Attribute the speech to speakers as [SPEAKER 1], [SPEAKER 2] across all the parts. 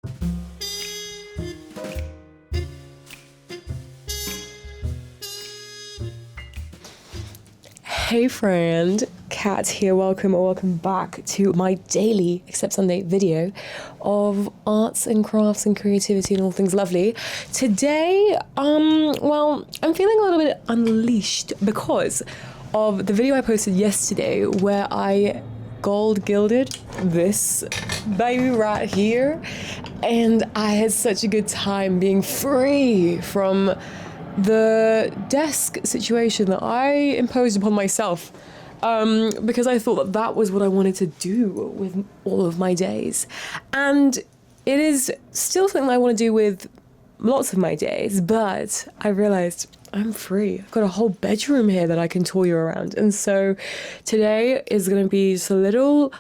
[SPEAKER 1] Hey friend, Kat here, welcome back to my daily, except Sunday, video of arts and crafts and creativity and all things lovely. Today, I'm feeling a little bit unleashed because of the video I posted yesterday where I gold gilded this baby right here, and I had such a good time being free from the desk situation that I imposed upon myself, because I thought that was what I wanted to do with all of my days. And it is still something I want to do with lots of my days, but I realized I'm free. I've got a whole bedroom here that I can tour you around. And so today is going to be just a little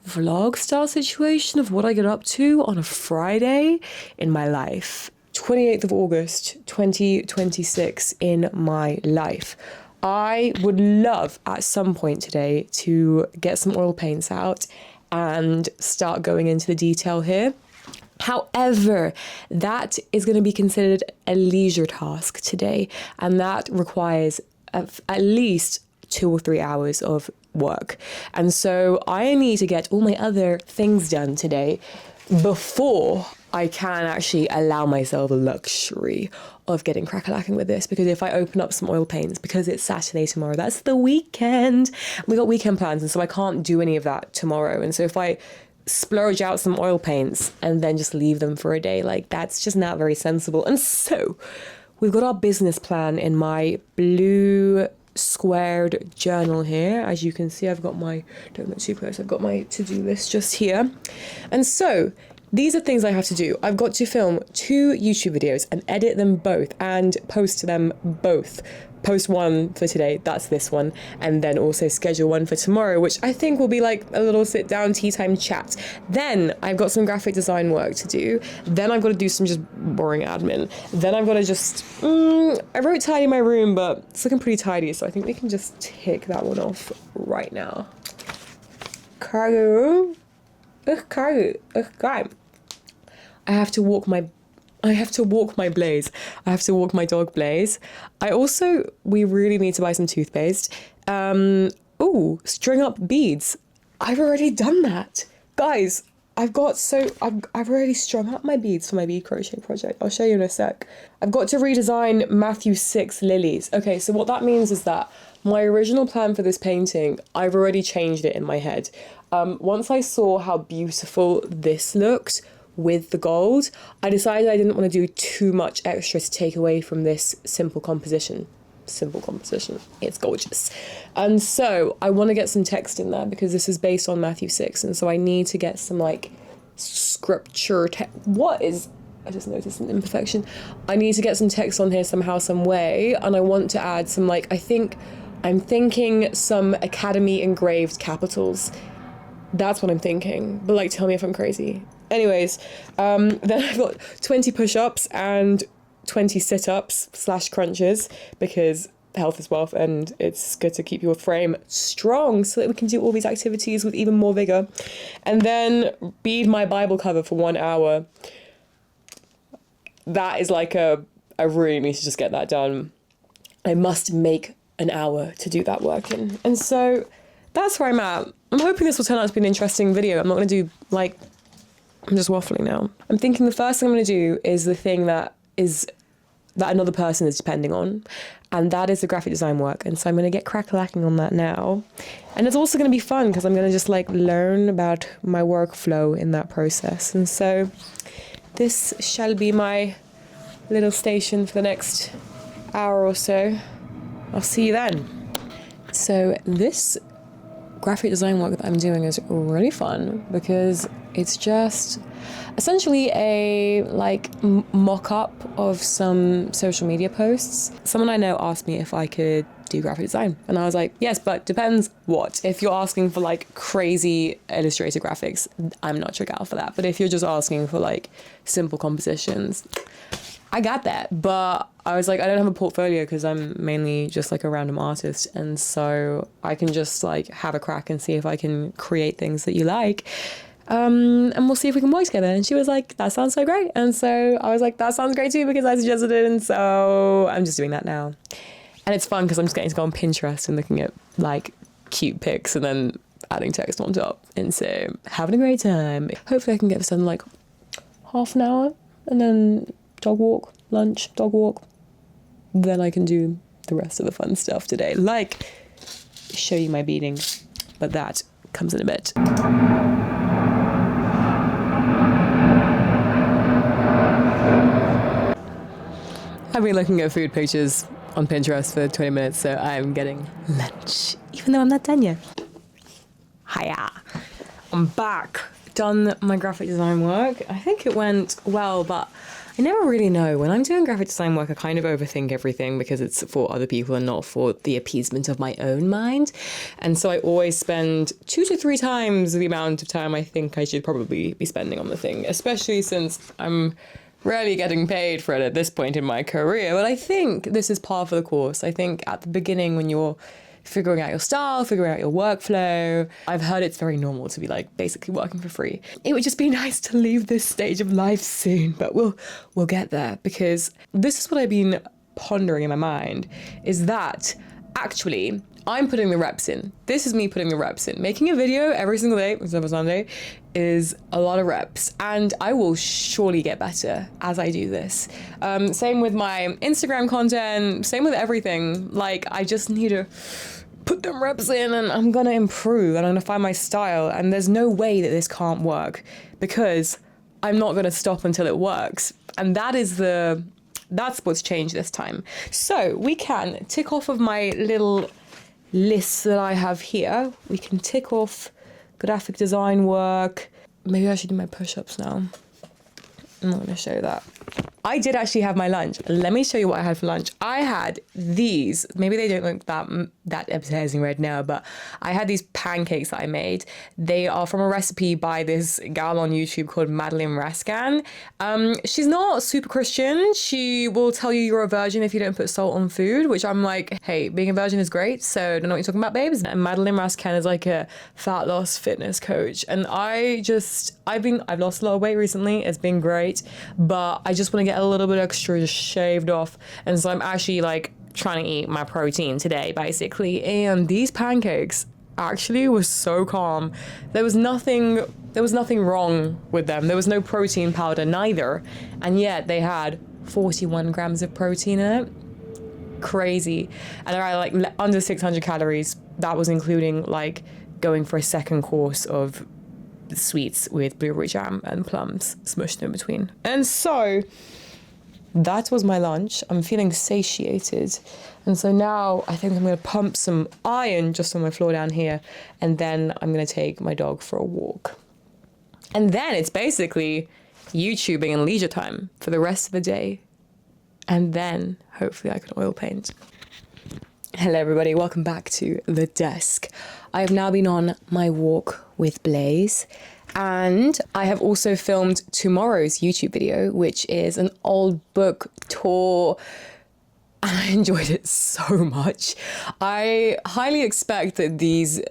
[SPEAKER 1] vlog style situation of what I get up to on a Friday in my life. 28th of August, 2026 in my life. I would love at some point today to get some oil paints out and start going into the detail here. However, that is going to be considered a leisure task today, and that requires at least 2 or 3 hours of work. And so I need to get all my other things done today before I can actually allow myself the luxury of getting crack-a-lacking with this, because if I open up some oil paints, because it's Saturday tomorrow, that's the weekend. We got weekend plans, and so I can't do any of that tomorrow. And so if I splurge out some oil paints and then just leave them for a day, like, that's just not very sensible. And so we've got our business plan in my blue squared journal here. As you can see, I've got my, don't look too close, I've got my to-do list just here. And so these are things I have to do. I've got to film 2 YouTube videos and edit them both and post them both. Post one for today, that's this one, and then also schedule one for tomorrow, which I think will be like a little sit down tea time chat. Then I've got some graphic design work to do. Then I've got to do some just boring admin. Then I've got to just, I wrote tidy my room, but it's looking pretty tidy, so I think we can just tick that one off right now. Cargo. I have to walk my Blaze. I have to walk my dog Blaze. We really need to buy some toothpaste. String up beads. I've already done that. Guys, I've already strung up my beads for my bead crochet project. I'll show you in a sec. I've got to redesign Matthew 6 lilies. Okay, so what that means is that my original plan for this painting, I've already changed it in my head. Once I saw how beautiful this looked with the gold, I decided I didn't want to do too much extra to take away from this simple composition. It's gorgeous. And so I want to get some text in there because this is based on Matthew 6, and so I need to get some like scripture I just noticed an imperfection. I need to get some text on here somehow, some way, and I want to add some I'm thinking some Academy engraved capitals. That's what I'm thinking, but tell me if I'm crazy. Anyways, then I've got 20 push-ups and 20 sit-ups / crunches, because health is wealth and it's good to keep your frame strong so that we can do all these activities with even more vigor. And then bead my Bible cover for 1 hour. That is I really need to just get that done. I must make an hour to do that work in. And so that's where I'm at. I'm hoping this will turn out to be an interesting video. I'm not going to do I'm just waffling now. I'm thinking the first thing I'm going to do is the thing that another person is depending on, and that is the graphic design work. And so I'm going to get crack-a-lacking on that now. And it's also going to be fun because I'm going to just learn about my workflow in that process. And so this shall be my little station for the next hour or so. I'll see you then. So this graphic design work that I'm doing is really fun because it's just essentially a mock-up of some social media posts. Someone I know asked me if I could do graphic design, and I was like, yes, but depends what. If you're asking for crazy illustrator graphics, I'm not your gal for that. But if you're just asking for simple compositions, I got that. But I was I don't have a portfolio because I'm mainly just a random artist, and so I can just have a crack and see if I can create things that you like. and we'll see if we can work together. And she was like, that sounds so great. And so I was like, that sounds great too, because I suggested it. And so I'm just doing that now. And it's fun because I'm just getting to go on Pinterest and looking at like cute pics and then adding text on top. And so having a great time. Hopefully I can get this done in like half an hour, and then dog walk, lunch, dog walk. Then I can do the rest of the fun stuff today, like show you my beading, but that comes in a bit. I've been looking at food pictures on Pinterest for 20 minutes, so I'm getting lunch, even though I'm not done yet. Hiya. I'm back. Done my graphic design work. I think it went well, but I never really know. When I'm doing graphic design work, I kind of overthink everything because it's for other people and not for the appeasement of my own mind. And so I always spend 2 to 3 times the amount of time I think I should probably be spending on the thing, especially since I'm rarely getting paid for it at this point in my career. But I think this is par for the course. I think at the beginning, when you're figuring out your style, figuring out your workflow, I've heard it's very normal to be like basically working for free. It would just be nice to leave this stage of life soon, but we'll get there, because this is what I've been pondering in my mind, is that actually I'm putting the reps in. This is me putting the reps in. Making a video every single day, except for Sunday, is a lot of reps, and I will surely get better as I do this. Same with my Instagram content, same with everything. Like, I just need to put them reps in and I'm gonna improve and I'm gonna find my style, and there's no way that this can't work, because I'm not gonna stop until it works. And that's what's changed this time. So we can tick off of my little list that I have here. We can tick off graphic design work. Maybe I should do my push-ups now. I'm not going to show that. I did actually have my lunch. Let me show you what I had for lunch. I had these, maybe they don't look that appetizing right now, but I had these pancakes that I made. They are from a recipe by this gal on YouTube called Madeline Raskan. She's not super Christian. She will tell you you're a virgin if you don't put salt on food, which I'm like, hey, being a virgin is great, so I don't know what you're talking about, babes. And Madeline Raskan is like a fat loss fitness coach. And I've lost a lot of weight recently. It's been great, but I just want to get a little bit extra just shaved off. And so I'm actually like trying to eat my protein today, basically. And these pancakes actually was so calm. There was nothing wrong with them. There was no protein powder neither. And yet they had 41 grams of protein in it. Crazy. And they're like under 600 calories. That was including like going for a second course of sweets with blueberry jam and plums smushed in between. And so that was my lunch. I'm feeling satiated. And so now I think I'm going to pump some iron just on my floor down here. And then I'm going to take my dog for a walk. And then it's basically YouTubing and leisure time for the rest of the day. And then hopefully I can oil paint. Hello everybody, welcome back to the desk. I have now been on my walk with Blaze, and I have also filmed tomorrow's YouTube video, which is an old book tour. I enjoyed it so much. I highly expect that these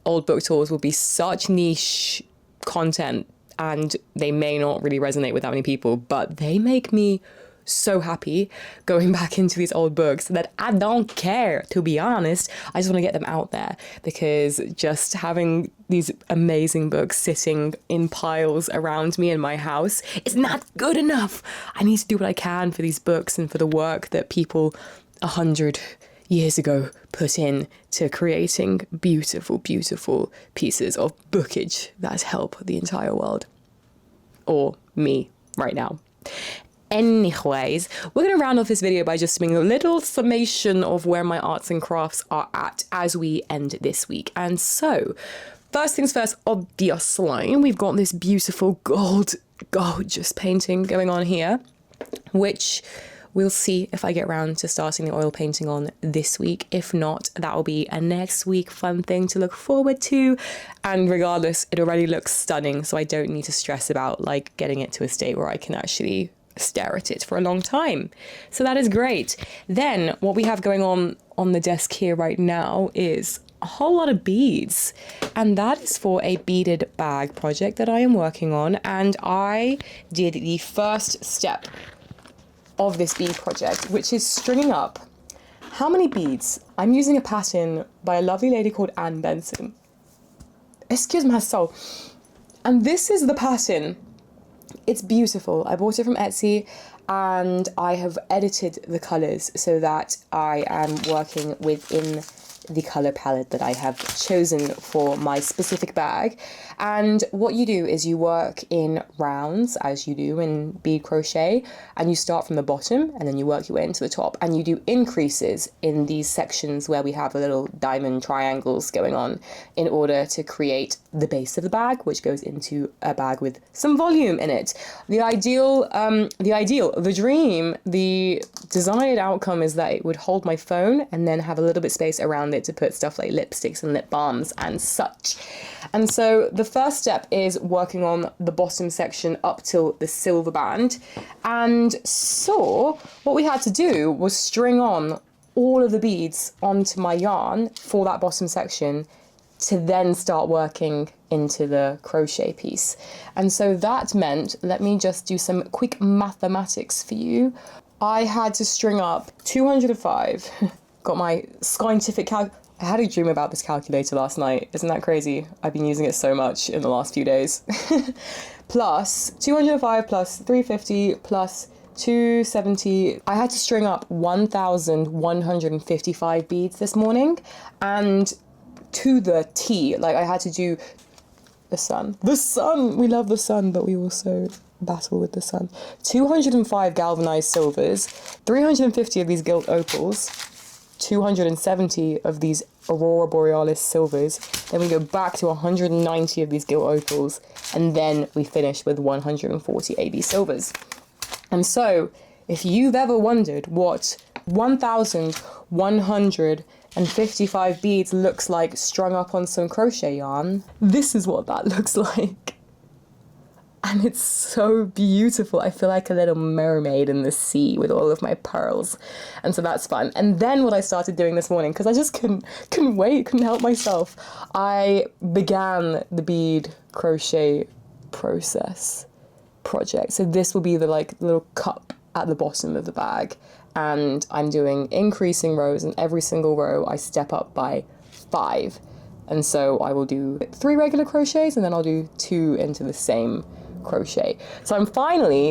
[SPEAKER 1] old book tours will be such niche content and they may not really resonate with that many people, but they make me so happy going back into these old books that I don't care, to be honest. I just want to get them out there, because just having these amazing books sitting in piles around me in my house is not good enough. I need to do what I can for these books and for the work that people 100 years ago put in to creating beautiful, beautiful pieces of bookage that help the entire world. Or me right now. Anyways, we're going to round off this video by just doing a little summation of where my arts and crafts are at as we end this week. And so, first things first, obviously, we've got this beautiful gorgeous painting going on here, which we'll see if I get around to starting the oil painting on this week. If not, that will be a next week fun thing to look forward to. And regardless, it already looks stunning, so I don't need to stress about like getting it to a state where I can actually stare at it for a long time. So that is great. Then what we have going on the desk here right now is a whole lot of beads, and that is for a beaded bag project that I am working on. And I did the first step of this bead project, which is stringing up how many beads. I'm using a pattern by a lovely lady called Anne Benson. Excuse my soul. And this is the pattern. It's beautiful. I bought it from Etsy, and I have edited the colors so that I am working within the color palette that I have chosen for my specific bag. And what you do is you work in rounds, as you do in bead crochet, and you start from the bottom and then you work your way into the top, and you do increases in these sections where we have the little diamond triangles going on in order to create the base of the bag, which goes into a bag with some volume in it. The dream, the desired outcome is that it would hold my phone and then have a little bit space around it to put stuff like lipsticks and lip balms and such. And so the first step is working on the bottom section up till the silver band. And so what we had to do was string on all of the beads onto my yarn for that bottom section to then start working into the crochet piece. And so that meant, let me just do some quick mathematics for you. I had to string up 205. Got my scientific I had a dream about this calculator last night. Isn't that crazy? I've been using it so much in the last few days. Plus 205 plus 350 plus 270. I had to string up 1,155 beads this morning, and to the T. Like, I had to do the sun. The sun! We love the sun, but we also battle with the sun. 205 galvanized silvers, 350 of these gilt opals, 270 of these Aurora Borealis silvers, then we go back to 190 of these gilt opals, and then we finish with 140 AB silvers. And so, if you've ever wondered what 1,155 beads looks like strung up on some crochet yarn, this is what that looks like. And it's so beautiful. I feel like a little mermaid in the sea with all of my pearls. And so that's fun. And then what I started doing this morning, because I just couldn't wait, couldn't help myself, I began the bead crochet project. So this will be the little cup at the bottom of the bag. And I'm doing increasing rows, and every single row I step up by 5. And so I will do 3 regular crochets, and then I'll do 2 into the same crochet. So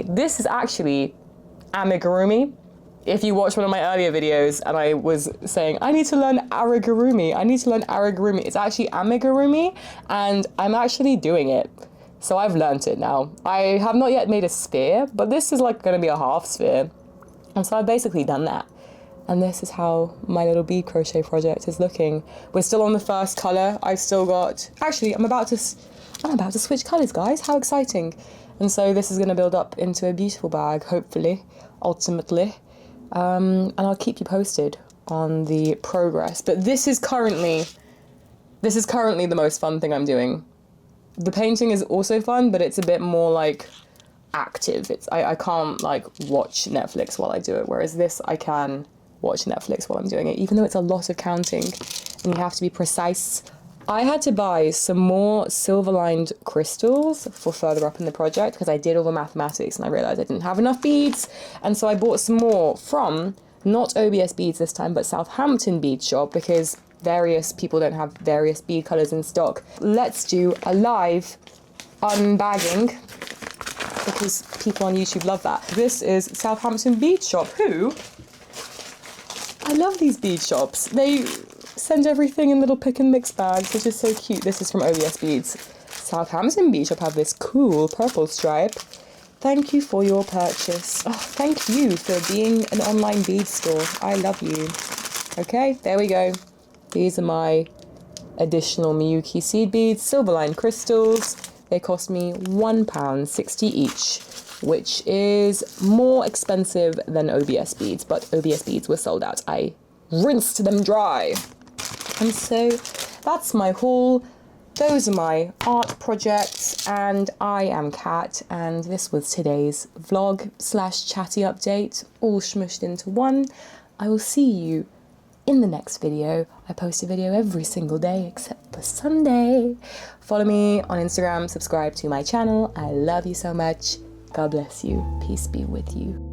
[SPEAKER 1] this is actually amigurumi. If you watch one of my earlier videos and I was saying, I need to learn arigurumi, it's actually amigurumi, and I'm actually doing it. So I've learnt it now. I have not yet made a sphere, but this is going to be a half sphere. And so I've basically done that. And this is how my little bead crochet project is looking. We're still on the first colour. I've still got, actually, I'm about to switch colours, guys. How exciting. And so this is going to build up into a beautiful bag, hopefully, ultimately. And I'll keep you posted on the progress. But this is currently the most fun thing I'm doing. The painting is also fun, but it's a bit more active. I can't watch Netflix while I do it, whereas this I can watch Netflix while I'm doing it, even though it's a lot of counting and you have to be precise. I had to buy some more silver-lined crystals for further up in the project because I did all the mathematics and I realised I didn't have enough beads, and so I bought some more from, not OBS Beads this time, but Southampton Bead Shop, because various people don't have various bead colours in stock. Let's do a live unbagging, because people on YouTube love that. This is Southampton Bead Shop, who, I love these bead shops. They send everything in little pick and mix bags, which is so cute. This is from OBS Beads. Southampton Bead Shop have this cool purple stripe. Thank you for your purchase. Oh, thank you for being an online bead store. I love you. Okay, there we go. These are my additional Miyuki seed beads, silver-lined crystals. They cost me £1.60 each, which is more expensive than OBS beads, but OBS beads were sold out. I rinsed them dry. And so that's my haul. Those are my art projects, and I am Kat, and this was today's vlog / chatty update, all smushed into one. I will see you in the next video. I post a video every single day except for Sunday. Follow me on Instagram, subscribe to my channel. I love you so much. God bless you. Peace be with you.